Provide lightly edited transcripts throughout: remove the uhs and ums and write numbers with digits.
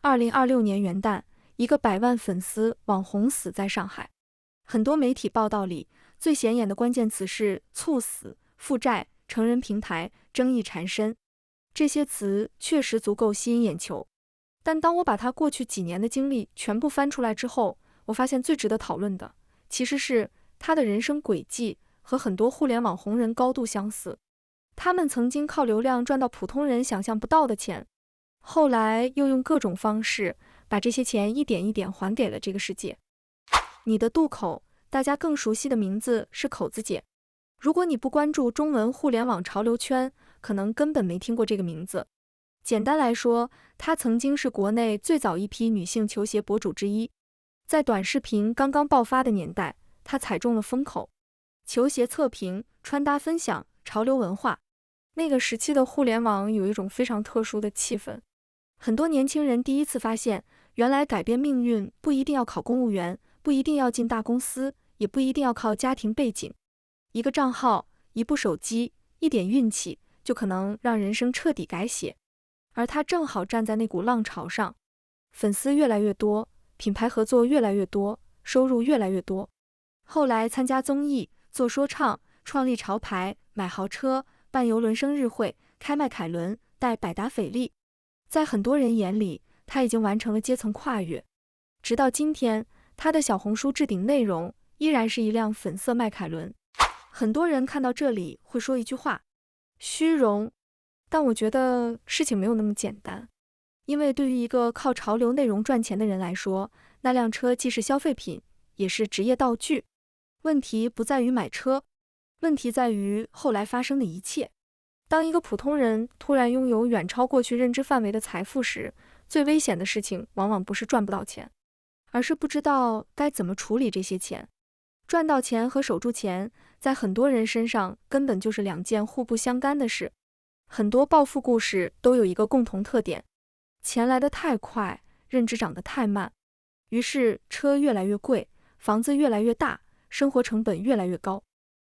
2026年元旦，一個100萬粉絲網紅死在上海。很多媒體報道裡最顯眼的關鍵詞是猝死、負債、成人平台、爭議纏身。這些詞確實足夠吸引眼球，但當我把他過去幾年的經歷全部翻出來之後，我發現最值得討論的其實是他的人生軌跡和很多互聯網紅人高度相似。他們曾經靠流量賺到普通人想象不到的錢，後來又用各種方式把這些錢一點一點還給了這個世界。你的渡口，大家更熟悉的名字是口子姐。如果你不關注中文互聯網潮流圈，可能根本沒聽過這個名字。簡單來說，她曾經是國內最早一批女性球鞋博主之一。在短視頻剛剛爆發的年代，她踩中了風口，球鞋測評、穿搭分享、潮流文化。那個時期的互聯網有一種非常特殊的氣氛，很多年輕人第一次發現，原來改變命運不一定要考公務員，不一定要進大公司，也不一定要靠家庭背景。一個賬號、一部手機、一點運氣，就可能讓人生徹底改寫。而他正好站在那股浪潮上，粉絲越來越多，品牌合作越來越多，收入越來越多。後來參加綜藝、做說唱、創立潮牌、買豪車、辦郵輪生日會、開邁凱倫、帶百達翡麗。在很多人眼裡，他已經完成了階層跨越。直到今天，他的小紅書置頂內容依然是一輛粉色邁凱倫。很多人看到這裡會說一句話：虛榮。但我覺得事情沒有那麼簡單，因為對於一個靠潮流內容賺錢的人來說，那輛車既是消費品，也是職業道具。問題不在於買車，問題在於後來發生的一切。當一個普通人突然擁有遠超過去認知範圍的財富時，最危險的事情往往不是賺不到錢，而是不知道該怎麼處理這些錢。賺到錢和守住錢，在很多人身上根本就是兩件互不相干的事。很多暴富故事都有一個共同特點：錢來得太快，認知長得太慢。於是車越來越貴，房子越來越大，生活成本越來越高，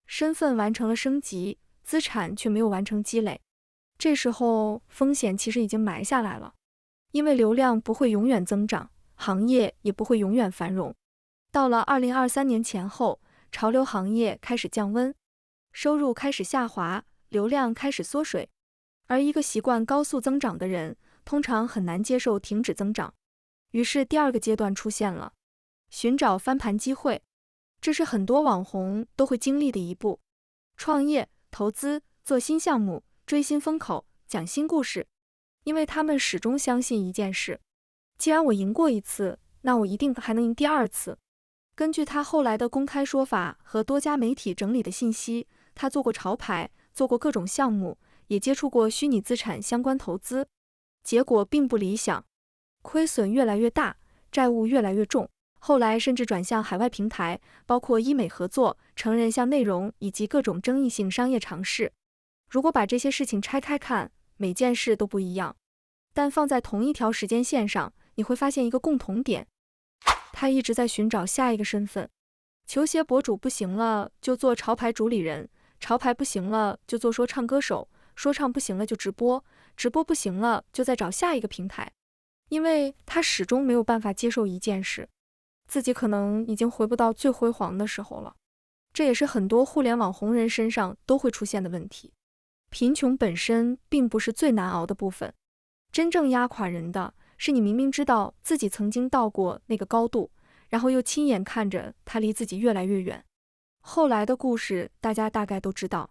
身份完成了升級，資產卻沒有完成積累。這時候風險其實已經埋下來了，因為流量不會永遠增長，行業也不會永遠繁榮。到了2023年前後，潮流行業開始降溫，收入開始下滑，流量開始縮水。而一個習慣高速增長的人，通常很難接受停止增長。於是第二個階段出現了，尋找翻盤機會。這是很多網紅都會經歷的一步：創業、投資、做新項目、追新風口、講新故事。因為他們始終相信一件事：既然我贏過一次，那我一定還能贏第二次。根據他後來的公開說法和多家媒體整理的信息，他做過潮牌，做過各種項目，也接觸過虛擬資產相關投資，結果並不理想，虧損越來越大，債務越來越重，後來甚至轉向海外平台，包括醫美合作、成人向內容以及各種爭議性商業嘗試。如果把這些事情拆開看，每件事都不一樣，但放在同一條時間線上，你會發現一個共同點：他一直在尋找下一個身份。球鞋博主不行了，就做潮牌主理人；潮牌不行了，就做說唱歌手；說唱不行了就直播，直播不行了就再找下一個平台。因為他始終沒有辦法接受一件事，自己可能已經回不到最輝煌的時候了。這也是很多互聯網紅人身上都會出現的問題。貧窮本身並不是最難熬的部分，真正壓垮人的是你明明知道自己曾經到過那個高度，然後又親眼看着他離自己越來越遠。後來的故事大家大概都知道，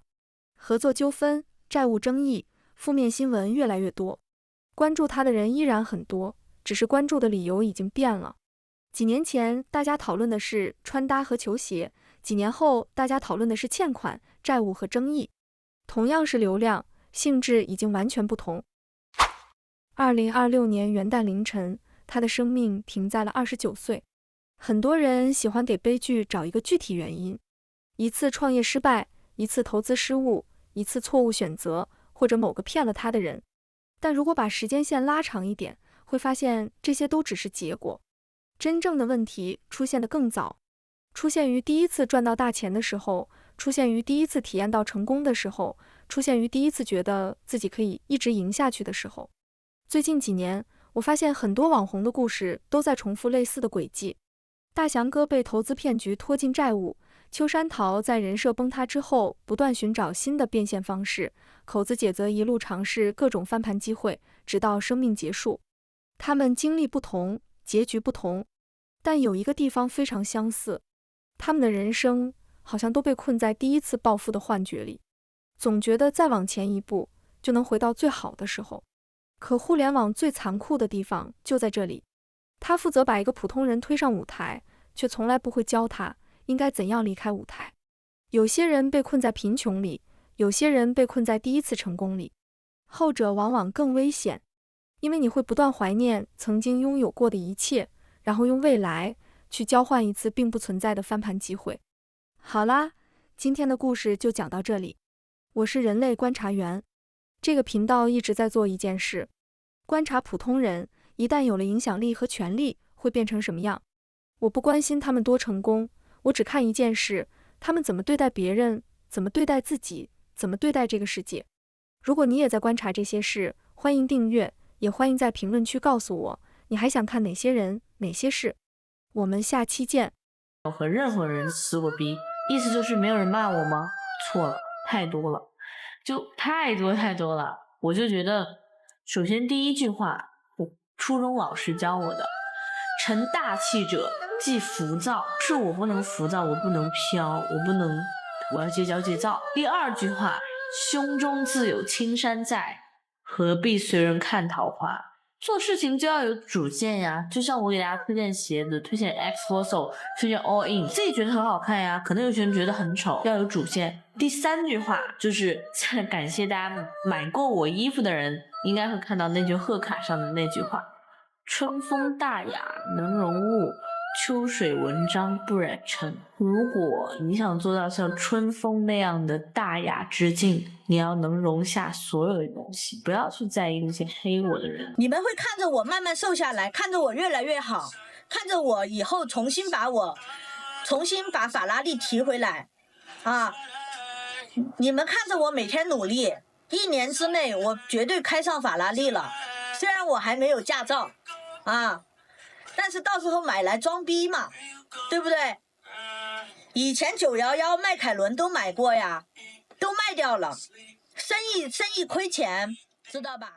合作糾紛、債務爭議，負面新聞越來越多，關注他的人依然很多，只是關注的理由已經變了。幾年前大家討論的是穿搭和球鞋，幾年後大家討論的是欠款、債務和爭議。同樣是流量，性質已經完全不同。2026年元旦凌晨，他的生命停在了29歲。很多人喜歡給悲劇找一個具體原因，一次創業失敗，一次投資失誤，一次錯誤選擇，或者某個騙了他的人。但如果把時間線拉長一點，會發現這些都只是結果。真正的問題出現得更早，出現於第一次賺到大錢的時候，出現於第一次體驗到成功的時候，出現於第一次覺得自己可以一直贏下去的時候。最近幾年，我發現很多網紅的故事都在重複類似的軌跡。大翔哥被投資騙局拖進債務，秋山桃在人設崩塌之後不斷尋找新的變現方式，口子姐則一路嘗試各種翻盤機會，直到生命結束。他們經歷不同，結局不同，但有一個地方非常相似，他們的人生好像都被困在第一次暴富的幻覺裡，總覺得再往前一步就能回到最好的時候。可互聯網最殘酷的地方就在這裡，他負責把一個普通人推上舞台，卻從來不會教他應該怎樣離開舞台。有些人被困在貧窮裡，有些人被困在第一次成功裡，後者往往更危險，因為你會不斷懷念曾經擁有過的一切，然後用未來去交換一次並不存在的翻盤機會。好啦，今天的故事就講到這裡。我是人類觀察員，這個頻道一直在做一件事，觀察普通人一旦有了影響力和權力會變成什麼樣。我不關心他們多成功，我只看一件事，他們怎麼對待別人，怎麼對待自己，怎麼對待這個世界。如果你也在觀察這些事，歡迎訂閱，也歡迎在評論區告訴我，你還想看哪些人，哪些事。我們下期見。我和任何人撕過逼，意思就是沒有人罵我嗎？錯了，太多了，就太多了。我就覺得，首先第一句話，我初中老師教我的，成大器者忌浮躁，是我不能浮躁，我不能飄，我要戒驕戒躁。第二句話，胸中自有青山在，何必隨人看桃花。做事情就要有主見呀，就像我給大家推薦鞋子，推薦 X4SOUL， 推薦 All In， 自己覺得很好看呀，可能有些人覺得很醜，要有主見。第三句話就是感謝大家買過我衣服的人，應該會看到那句賀卡上的那句話：春風大雅能容物，秋水文章不染塵。如果你想做到像春風那樣的大雅之境，你要能容下所有的東西，不要去在意那些黑我的人。你們会看着我慢慢瘦下來，看着我越来越好，看着我以後重新把法拉利提回来啊！你们看着我每天努力，1年之內我絕對開上法拉利了。雖然我還沒有駕照啊，但是到時候買來裝逼嘛，對不對？以前911、邁凱倫都買過呀，都賣掉了，生意虧錢，知道吧？